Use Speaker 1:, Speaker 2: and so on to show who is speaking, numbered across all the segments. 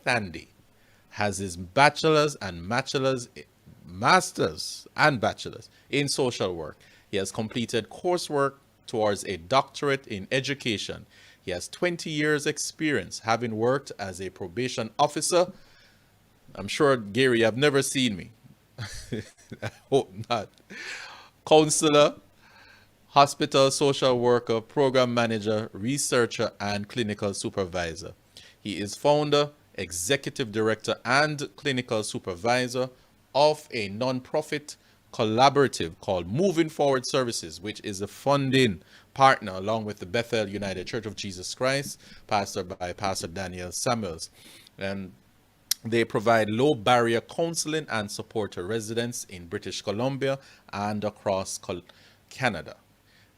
Speaker 1: Thandi has his masters and bachelors in social work. He has completed coursework towards a doctorate in education. He has 20 years experience having worked as a probation officer. I'm sure, Gary, you've never seen me. I hope not. Counselor, hospital social worker, program manager, researcher, and clinical supervisor. He is founder, executive director, and clinical supervisor of a non-profit collaborative called Moving Forward Services, which is a funding partner along with the Bethel United Church of Jesus Christ, pastored by Pastor Daniel Samuels. And they provide low barrier counseling and support to residents in British Columbia and across Canada.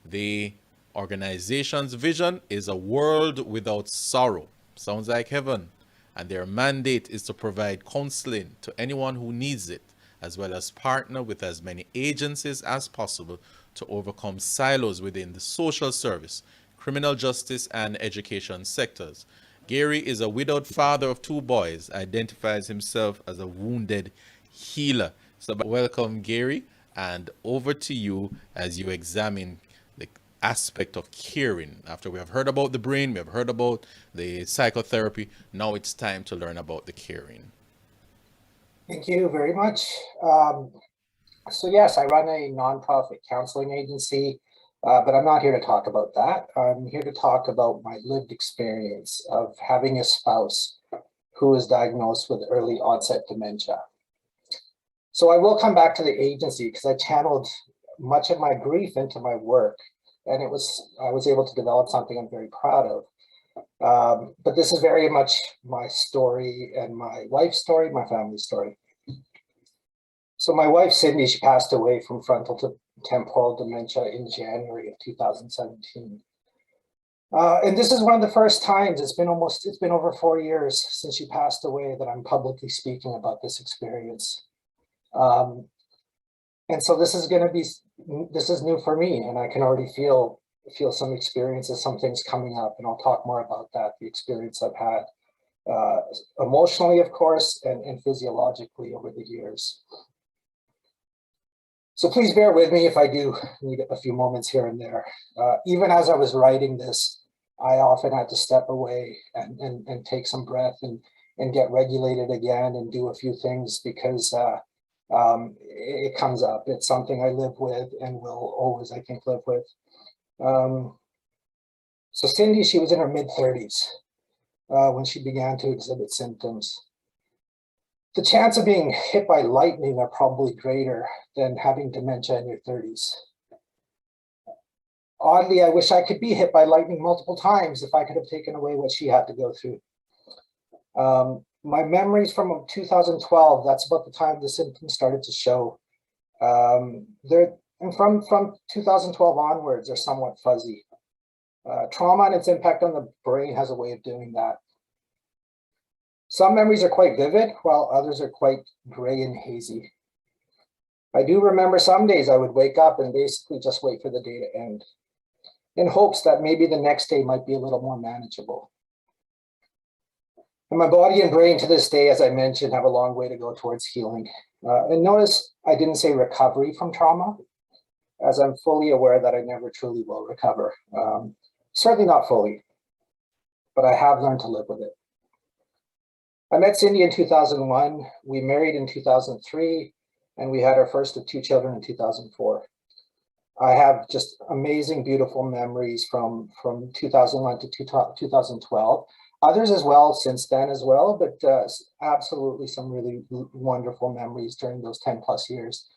Speaker 1: The organization's vision is a world without sorrow. Sounds like heaven. And their mandate is to provide counseling to anyone who needs it, as well as partner with as many agencies as possible to overcome silos within the social service, criminal justice, and education sectors. Gary is a widowed father of 2 boys, identifies himself as a wounded healer. So welcome, Gary, and over to you as you examine the aspect of caring. After we have heard about the brain, we have heard about the psychotherapy, now it's time to learn about the caring.
Speaker 2: Thank you very much. So yes, I run a nonprofit counseling agency, but I'm not here to talk about that. I'm here to talk about my lived experience of having a spouse who was diagnosed with early onset dementia. So I will come back to the agency because I channeled much of my grief into my work, and I was able to develop something I'm very proud of. But this is very much my story and my wife's story, my family's story. So my wife, Cindy, she passed away from frontal to temporal dementia in January of 2017. And this is one of the first times, it's been over 4 years since she passed away that I'm publicly speaking about this experience. And so this is new for me, and I can already feel some experiences, some things coming up, and I'll talk more about that, the experience I've had emotionally, of course, and physiologically over the years. So please bear with me if I do need a few moments here and there. Even as I was writing this, I often had to step away and take some breath and get regulated again and do a few things because it comes up. It's something I live with and will always, I think, live with. So Cindy, she was in her mid-30s when she began to exhibit symptoms. The chance of being hit by lightning are probably greater than having dementia in your 30s. Oddly, I wish I could be hit by lightning multiple times if I could have taken away what she had to go through. My memories from 2012, that's about the time the symptoms started to show. And from 2012 onwards are somewhat fuzzy. Trauma and its impact on the brain has a way of doing that. Some memories are quite vivid, while others are quite gray and hazy. I do remember some days I would wake up and basically just wait for the day to end, in hopes that maybe the next day might be a little more manageable. And my body and brain to this day, as I mentioned, have a long way to go towards healing. And notice I didn't say recovery from trauma, as I'm fully aware that I never truly will recover. Certainly not fully, but I have learned to live with it. I met Cindy in 2001, we married in 2003, and we had our first of 2 children in 2004. I have just amazing, beautiful memories from 2001 to 2012. Others as well since then as well, but absolutely some really wonderful memories during those 10 plus years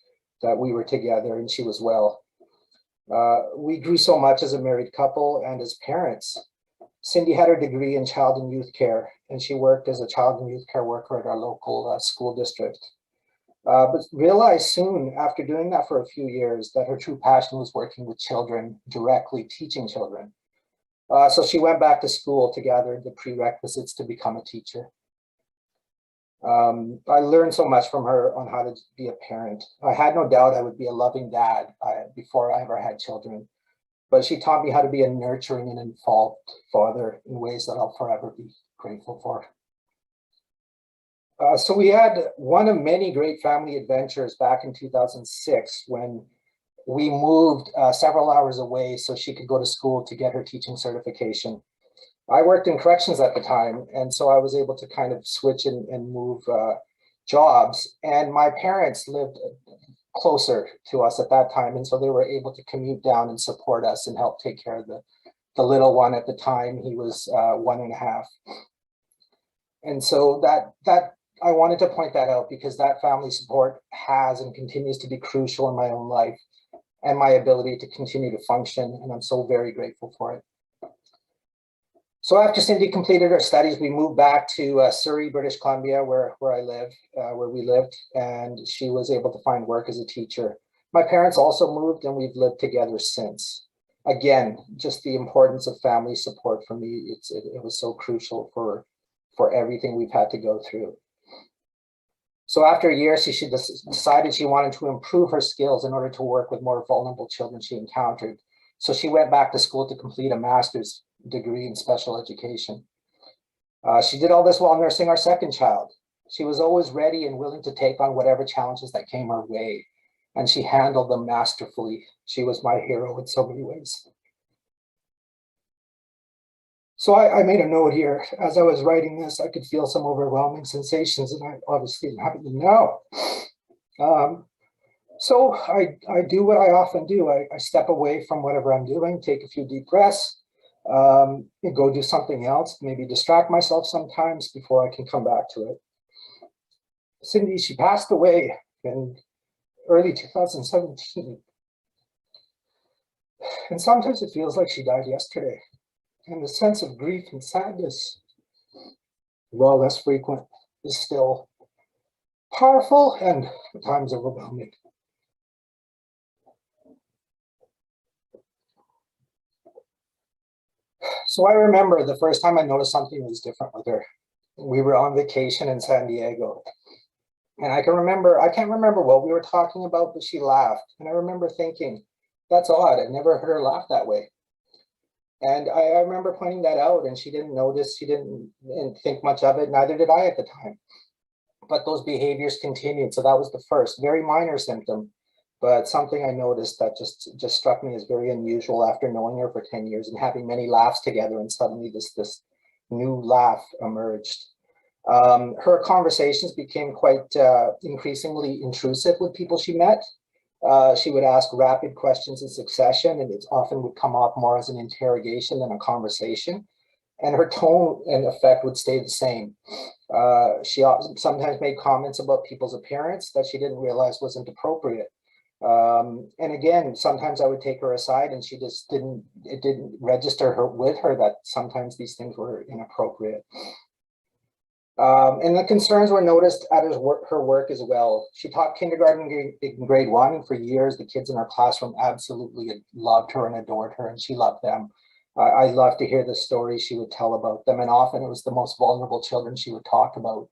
Speaker 2: that we were together and she was well. We grew so much as a married couple and as parents. Cindy had her degree in child and youth care, and she worked as a child and youth care worker at our local school district. But realized soon after doing that for a few years that her true passion was working with children, directly teaching children. So she went back to school to gather the prerequisites to become a teacher. I learned so much from her on how to be a parent. I had no doubt I would be a loving dad before I ever had children, but she taught me how to be a nurturing and involved father in ways that I'll forever be grateful for. So we had one of many great family adventures back in 2006 when we moved several hours away so she could go to school to get her teaching certification. I worked in corrections at the time, and so I was able to kind of switch and move jobs. And my parents lived closer to us at that time, and so they were able to commute down and support us and help take care of the little one at the time. He was 1.5. And so that I wanted to point that out because that family support has and continues to be crucial in my own life and my ability to continue to function. And I'm so very grateful for it. So after Cindy completed her studies, we moved back to Surrey, British Columbia, where we lived, and she was able to find work as a teacher. My parents also moved, and we've lived together since. Again, just the importance of family support for me, it was so crucial for everything we've had to go through. So after a year, she decided she wanted to improve her skills in order to work with more vulnerable children she encountered. So she went back to school to complete a master's degree in special education. She did all this while nursing our second child. She was always ready and willing to take on whatever challenges that came her way, and she handled them masterfully. She was my hero in so many ways. So I made a note here. As I was writing this, I could feel some overwhelming sensations, and I obviously am happy to know. So I do what I often do. I step away from whatever I'm doing, take a few deep breaths, go do something else, maybe distract myself sometimes before I can come back to it. Cindy, she passed away in early 2017. And sometimes it feels like she died yesterday. And the sense of grief and sadness, while less frequent, is still powerful and at times overwhelming. So I remember the first time I noticed something was different with her. We were on vacation in San Diego. And I can't remember what we were talking about, but she laughed. And I remember thinking, that's odd. I've never heard her laugh that way. And I remember pointing that out, and she didn't notice, she didn't think much of it, neither did I at the time. But those behaviors continued. So that was the first, very minor symptom, but something I noticed that just struck me as very unusual after knowing her for 10 years and having many laughs together, and suddenly this new laugh emerged. Her conversations became quite increasingly intrusive with people she met. She would ask rapid questions in succession, and it often would come off more as an interrogation than a conversation. And her tone and effect would stay the same. She sometimes made comments about people's appearance that she didn't realize wasn't appropriate. And again, sometimes I would take her aside, and it didn't register with her that sometimes these things were inappropriate. And the concerns were noticed at her work as well. She taught kindergarten in grade 1, and for years, the kids in her classroom absolutely loved her and adored her, and she loved them. I loved to hear the stories she would tell about them, and often it was the most vulnerable children she would talk about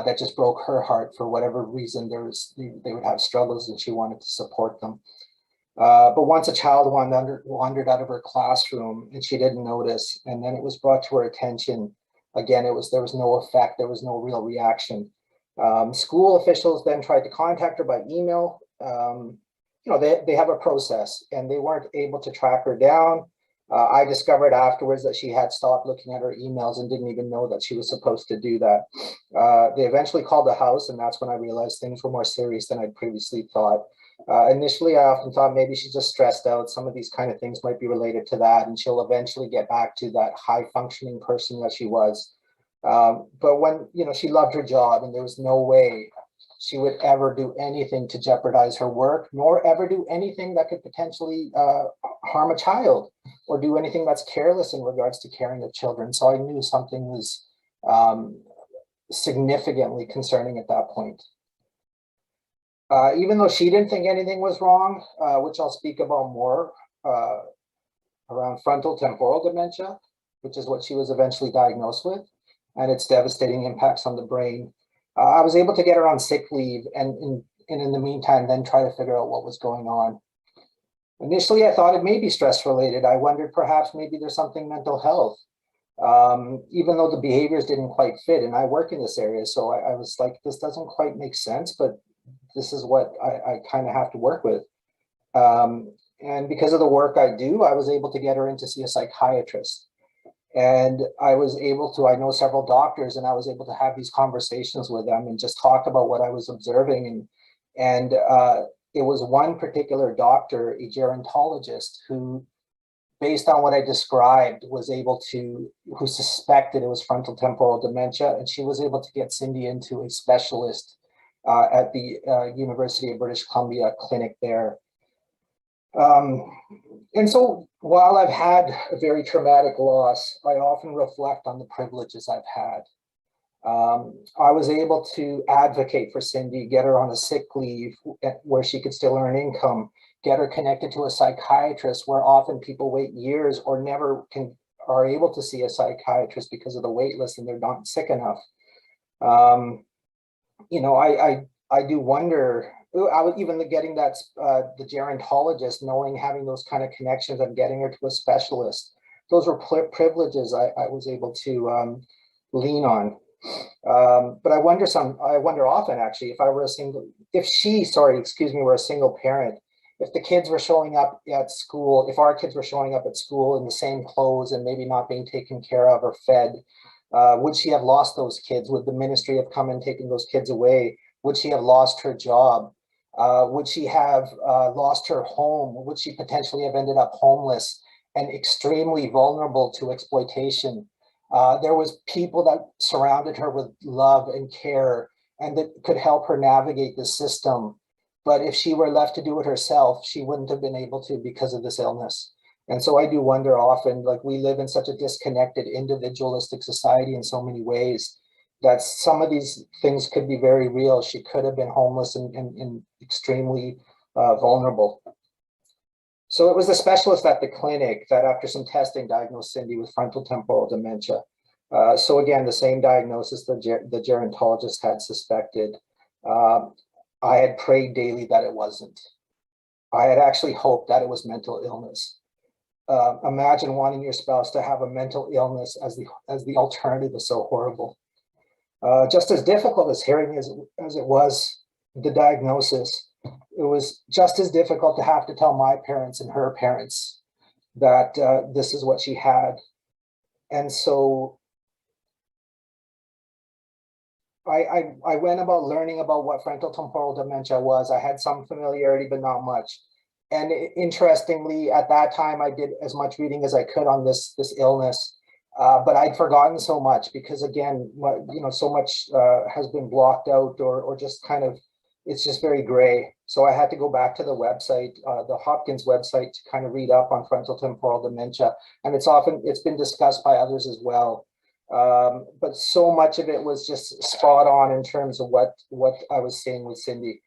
Speaker 2: that just broke her heart. For whatever reason, they would have struggles, and she wanted to support them. But once a child wandered out of her classroom, and she didn't notice, and then it was brought to her attention. Again, there was no effect, there was no real reaction. School officials then tried to contact her by email. They have a process, and they weren't able to track her down. I discovered afterwards that she had stopped looking at her emails and didn't even know that she was supposed to do that. They eventually called the house, and that's when I realized things were more serious than I'd previously thought. Initially, I often thought maybe she's just stressed out. Some of these kind of things might be related to that, and she'll eventually get back to that high functioning person that she was. But when, she loved her job, and there was no way she would ever do anything to jeopardize her work, nor ever do anything that could potentially harm a child or do anything that's careless in regards to caring of children. So I knew something was significantly concerning at that point. Even though she didn't think anything was wrong, which I'll speak about more around frontal temporal dementia, which is what she was eventually diagnosed with, and its devastating impacts on the brain. I was able to get her on sick leave, and in the meantime, then try to figure out what was going on. Initially, I thought it may be stress related. I wondered perhaps maybe there's something mental health. even though the behaviors didn't quite fit. And I work in this area, so I was like, this doesn't quite make sense, but this is what I kind of have to work with. And because of the work I do, I was able to get her in to see a psychiatrist. And I was able to, I know several doctors, and I was able to have these conversations with them and just talk about what I was observing. And it was one particular doctor, a gerontologist, who, based on what I described, was able to, who suspected it was frontal temporal dementia. And she was able to get Cindy into a specialist at the University of British Columbia clinic there. And so while I've had a very traumatic loss, I often reflect on the privileges I've had. I was able to advocate for Cindy, get her on a sick leave where she could still earn income, get her connected to a psychiatrist where often people wait years or never are able to see a psychiatrist because of the wait list and they're not sick enough. You know, I do wonder, I was even getting that, the gerontologist, knowing, having those kind of connections and getting her to a specialist. Those were privileges I was able to lean on. But I wonder often, actually, if I were were a single parent, if the kids were showing up at school, if our kids were showing up at school in the same clothes and maybe not being taken care of or fed, would she have lost those kids? Would the ministry have come and taken those kids away? Would she have lost her job? Would she have lost her home? Would she potentially have ended up homeless and extremely vulnerable to exploitation? There was people that surrounded her with love and care and that could help her navigate the system. But if she were left to do it herself, she wouldn't have been able to because of this illness. And so I do wonder often, like, we live in such a disconnected, individualistic society in so many ways, that some of these things could be very real. She could have been homeless and extremely vulnerable. So it was the specialist at the clinic that, after some testing, diagnosed Cindy with frontal temporal dementia. So again, the same diagnosis the gerontologist had suspected. I had prayed daily that it wasn't. I had actually hoped that it was mental illness. Imagine wanting your spouse to have a mental illness as the alternative is so horrible. Just as difficult as hearing as it was the diagnosis, it was just as difficult to have to tell my parents and her parents that this is what she had. And so I went about learning about what frontal temporal dementia was. I had some familiarity, but not much. And interestingly, at that time, I did as much reading as I could on this illness, but I'd forgotten so much because, again, so much has been blocked out or just kind of, it's just very gray. So I had to go back to the website, the Hopkins website, to kind of read up on frontal temporal dementia. And it's been discussed by others as well. But so much of it was just spot on in terms of what I was seeing with Cindy.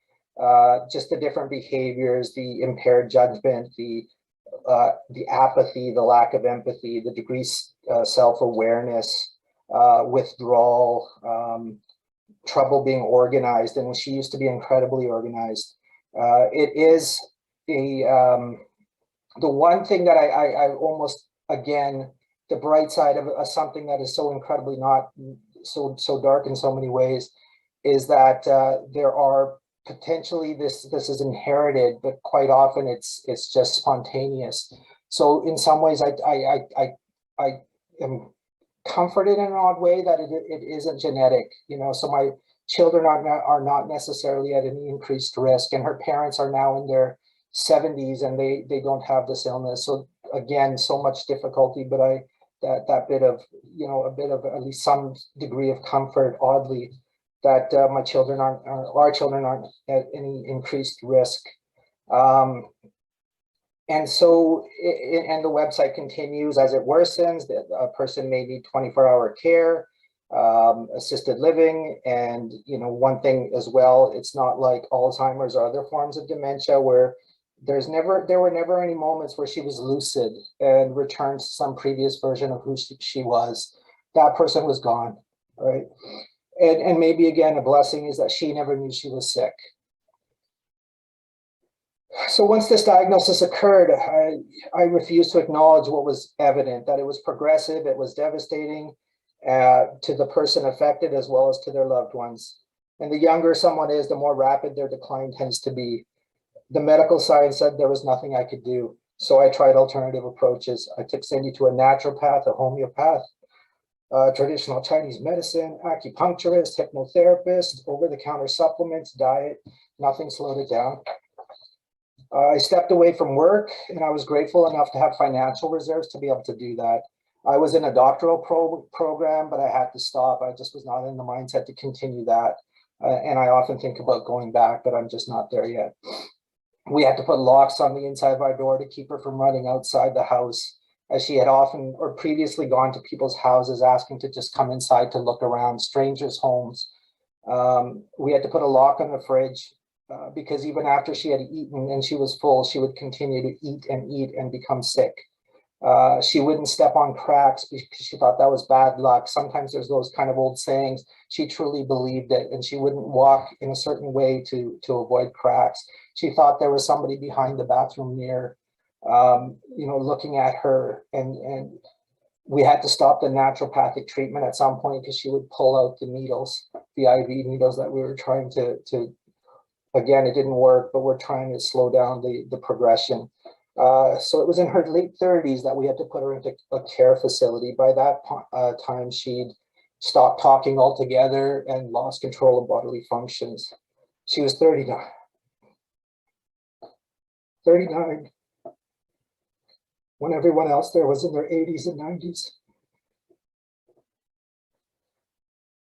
Speaker 2: Just the different behaviors, the impaired judgment, the apathy, the lack of empathy, the decreased self-awareness, withdrawal, trouble being organized. And she used to be incredibly organized. It is the one thing that I almost, again, the bright side of something that is so incredibly not so dark in so many ways, is that there are potentially this is inherited, but quite often it's just spontaneous. So in some ways, I am comforted in an odd way that it isn't genetic. So my children are not necessarily at any increased risk, and her parents are now in their 70s and they don't have this illness. So again, so much difficulty, but that bit of, a bit of at least some degree of comfort, oddly, that our children aren't at any increased risk. And so, and the website continues, as it worsens, that a person may need 24-hour care, assisted living. And, one thing as well, it's not like Alzheimer's or other forms of dementia where there were never any moments where she was lucid and returned to some previous version of who she was. That person was gone, right? And maybe, again, a blessing is that she never knew she was sick. So once this diagnosis occurred, I refused to acknowledge what was evident, that it was progressive, it was devastating to the person affected as well as to their loved ones. And the younger someone is, the more rapid their decline tends to be. The medical science said there was nothing I could do. So I tried alternative approaches. I took Cindy to a naturopath, a homeopath, traditional Chinese medicine, acupuncturist, hypnotherapist, over-the-counter supplements, diet. Nothing slowed it down. I stepped away from work, and I was grateful enough to have financial reserves to be able to do that. I was in a doctoral program, but I had to stop. I just was not in the mindset to continue that. And I often think about going back, but I'm just not there yet. We had to put locks on the inside of our door to keep her from running outside the house, as she had often or previously gone to people's houses asking to just come inside to look around, strangers' homes. We had to put a lock on the fridge. Because even after she had eaten and she was full, she would continue to eat and become sick. She wouldn't step on cracks because she thought that was bad luck. Sometimes there's those kind of old sayings. She truly believed it, and she wouldn't walk in a certain way to avoid cracks. She thought there was somebody behind the bathroom mirror, looking at her, and we had to stop the naturopathic treatment at some point because she would pull out the needles, the IV needles that we were trying to again, it didn't work, but we're trying to slow down the progression. So it was in her late 30s that we had to put her into a care facility. By that time, she'd stopped talking altogether and lost control of bodily functions. She was 39. 39 when everyone else there was in their 80s and 90s.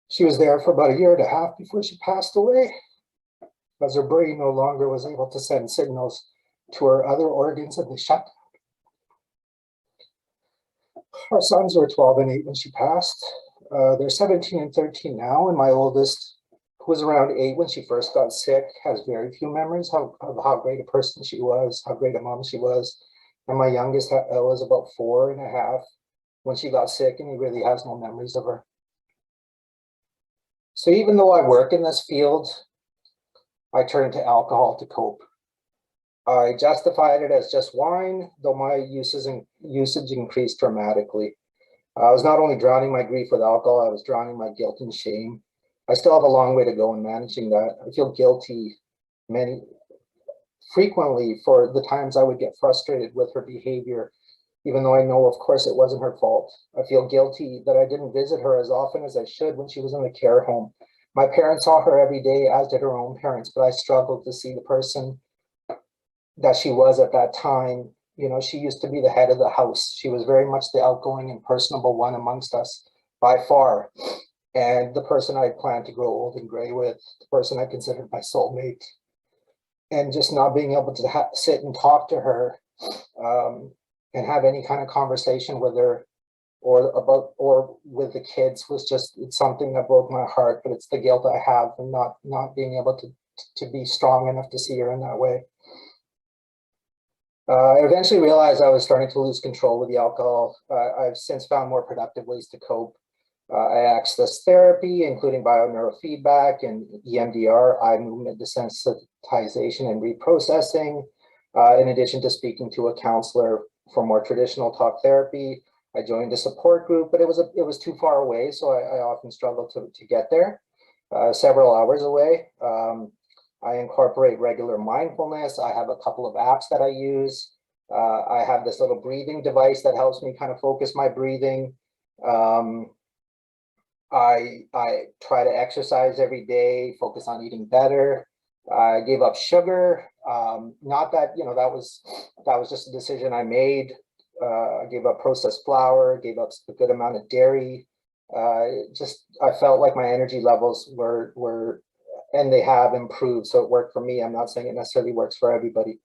Speaker 2: She was there for about a year and a half before she passed away, as her brain no longer was able to send signals to her other organs, and they shut down. Our sons were 12 and 8 when she passed. They're 17 and 13 now, and my oldest, who was around 8 when she first got sick, has very few memories of how great a person she was, how great a mom she was. And my youngest was about 4 and a half when she got sick, and he really has no memories of her. So even though I work in this field, I turned to alcohol to cope. I justified it as just wine, though my usage increased dramatically. I was not only drowning my grief with alcohol, I was drowning my guilt and shame. I still have a long way to go in managing that. I feel guilty frequently for the times I would get frustrated with her behavior, even though I know, of course, it wasn't her fault. I feel guilty that I didn't visit her as often as I should when she was in the care home. My parents saw her every day, as did her own parents, but I struggled to see the person that she was at that time. She used to be the head of the house. She was very much the outgoing and personable one amongst us by far. And the person I planned to grow old and gray with, the person I considered my soulmate. And just not being able to sit and talk to her and have any kind of conversation with her or with the kids it's something that broke my heart, but it's the guilt I have and not being able to be strong enough to see her in that way. I eventually realized I was starting to lose control with the alcohol. I've since found more productive ways to cope. I accessed therapy, including bioneurofeedback and EMDR, eye movement desensitization and reprocessing, in addition to speaking to a counselor for more traditional talk therapy. I joined a support group, but it was too far away, so I often struggled to get there, several hours away. I incorporate regular mindfulness. I have a couple of apps that I use. I have this little breathing device that helps me kind of focus my breathing. I try to exercise every day, focus on eating better. I gave up sugar. Not that, that was just a decision I made. I gave up processed flour, gave up a good amount of dairy. I felt like my energy levels were, and they have improved. So it worked for me. I'm not saying it necessarily works for everybody.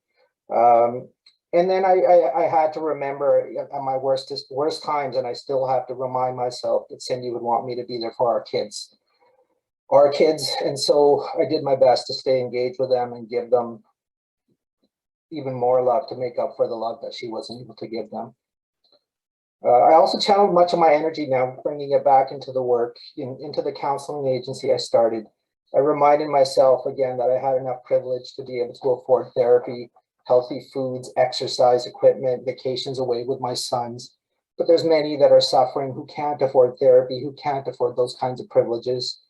Speaker 2: And then I had to remember at my worst times, and I still have to remind myself that Cindy would want me to be there for our kids. And so I did my best to stay engaged with them and give them even more love to make up for the love that she wasn't able to give them. I also channeled much of my energy now, bringing it back into the work, into the counseling agency I started. I reminded myself again that I had enough privilege to be able to afford therapy healthy foods, exercise equipment, vacations away with my sons. But there's many that are suffering who can't afford therapy, who can't afford those kinds of privileges.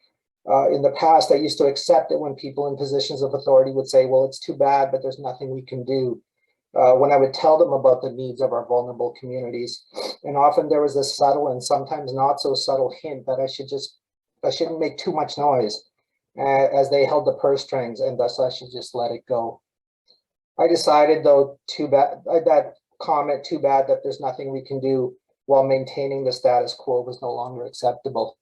Speaker 2: In the past, I used to accept it when people in positions of authority would say, well, it's too bad, but there's nothing we can do. When I would tell them about the needs of our vulnerable communities. And often there was a subtle and sometimes not so subtle hint that I shouldn't make too much noise as they held the purse strings, and thus I should just let it go. I decided though, that comment, too bad that there's nothing we can do while maintaining the status quo was no longer acceptable.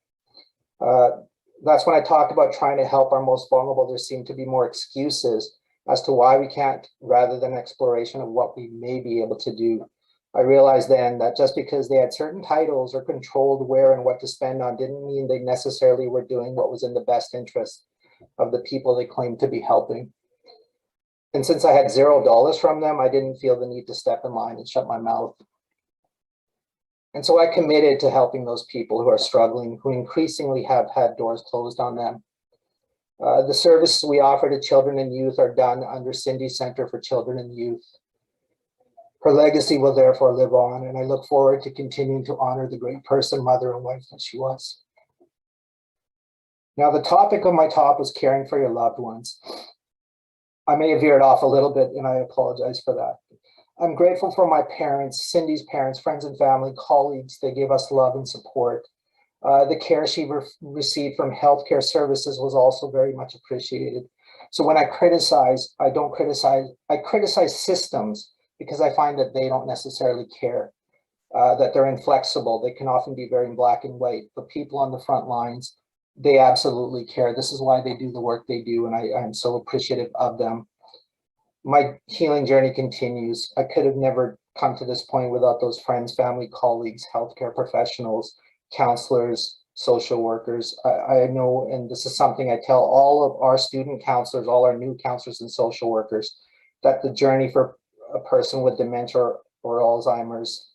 Speaker 2: That's when I talked about trying to help our most vulnerable. There seemed to be more excuses as to why we can't, rather than exploration of what we may be able to do. I realized then that just because they had certain titles or controlled where and what to spend on didn't mean they necessarily were doing what was in the best interest of the people they claimed to be helping. And since I had $0 from them, I didn't feel the need to step in line and shut my mouth. And so I committed to helping those people who are struggling, who increasingly have had doors closed on them. The services we offer to children and youth are done under Cindy's Center for Children and Youth. Her legacy will therefore live on, and I look forward to continuing to honor the great person, mother, and wife that she was. Now, the topic of my talk was caring for your loved ones. I may have veered off a little bit, and I apologize for that. I'm grateful for my parents, Cindy's parents, friends and family, colleagues. They gave us love and support. The care she received from healthcare services was also very much appreciated. So when I criticize, I criticize systems because I find that they don't necessarily care, that they're inflexible. They can often be very black and white, but people on the front lines, they absolutely care. This is why they do the work they do, and I'm so appreciative of them. My healing journey continues. I could have never come to this point without those friends, family, colleagues, healthcare professionals, counselors, social workers. I know, and this is something I tell all of our student counselors, all our new counselors and social workers, that the journey for a person with dementia or Alzheimer's,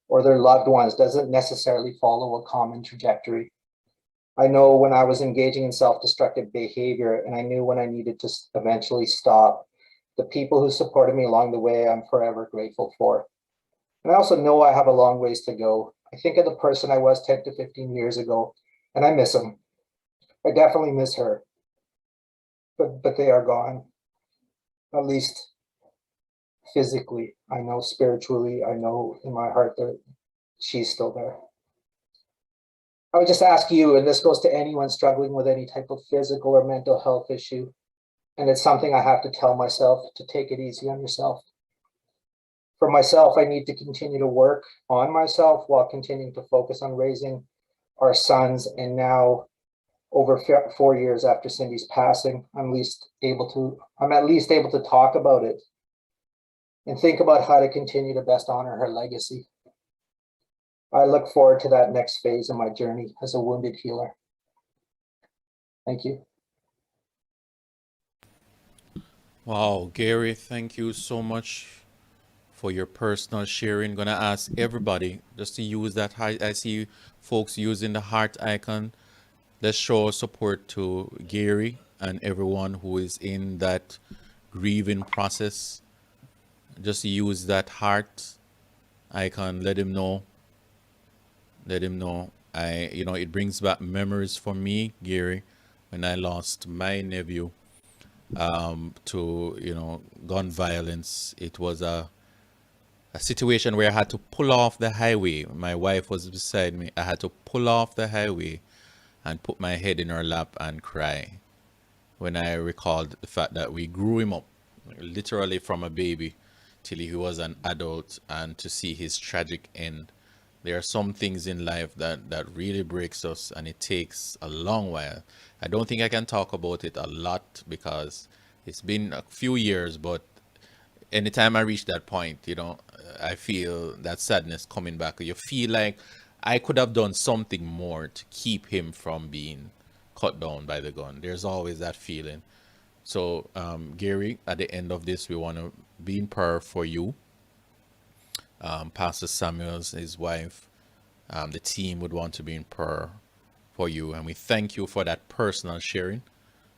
Speaker 2: or their loved ones doesn't necessarily follow a common trajectory. I know when I was engaging in self-destructive behavior, and I knew when I needed to eventually stop. The people who supported me along the way, I'm forever grateful for. And I also know I have a long ways to go. I think of the person I was 10 to 15 years ago, and I miss them. I definitely miss her, but they are gone, at least physically. I know spiritually, I know in my heart that she's still there. I would just ask you, and this goes to anyone struggling with any type of physical or mental health issue, and it's something I have to tell myself, to take it easy on yourself. For myself, I need to continue to work on myself while continuing to focus on raising our sons. And now, over 4 years after Cindy's passing, I'm at least able to talk about it and think about how to continue to best honor her legacy. I look forward to that next phase of my journey as a wounded healer. Thank you.
Speaker 1: Wow, Gary, thank you so much for your personal sharing. Gonna ask everybody just to use that heart. I see folks using the heart icon. Let's show support to Gary and everyone who is in that grieving process. Just use that heart icon. Let him know. It brings back memories for me, Gary, when I lost my nephew to gun violence. It was a situation where I had to pull off the highway. My wife was beside me. I had to pull off the highway and put my head in her lap and cry when I recalled the fact that we grew him up literally from a baby till he was an adult, and to see his tragic end. There are some things in life that really breaks us, and it takes a long while. I don't think I can talk about it a lot because it's been a few years, but anytime I reach that point, I feel that sadness coming back. You feel like I could have done something more to keep him from being cut down by the gun. There's always that feeling. So, Gary, at the end of this, we want to be in prayer for you. Pastor Samuels, his wife, the team would want to be in prayer for you. And we thank you for that personal sharing.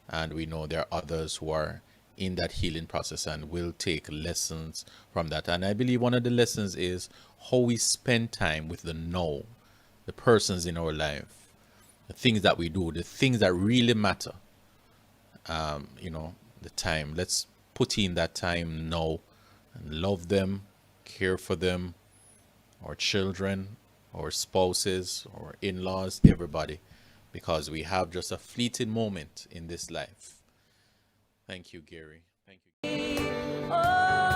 Speaker 1: And we know there are others who are in that healing process, and we'll take lessons from that. And I believe one of the lessons is how we spend time with the now, the persons in our life, the things that we do, the things that really matter. The time. Let's put in that time now and love them, care for them, our children, our spouses, our in-laws, everybody, because we have just a fleeting moment in this life. Thank you, Gary. Thank you.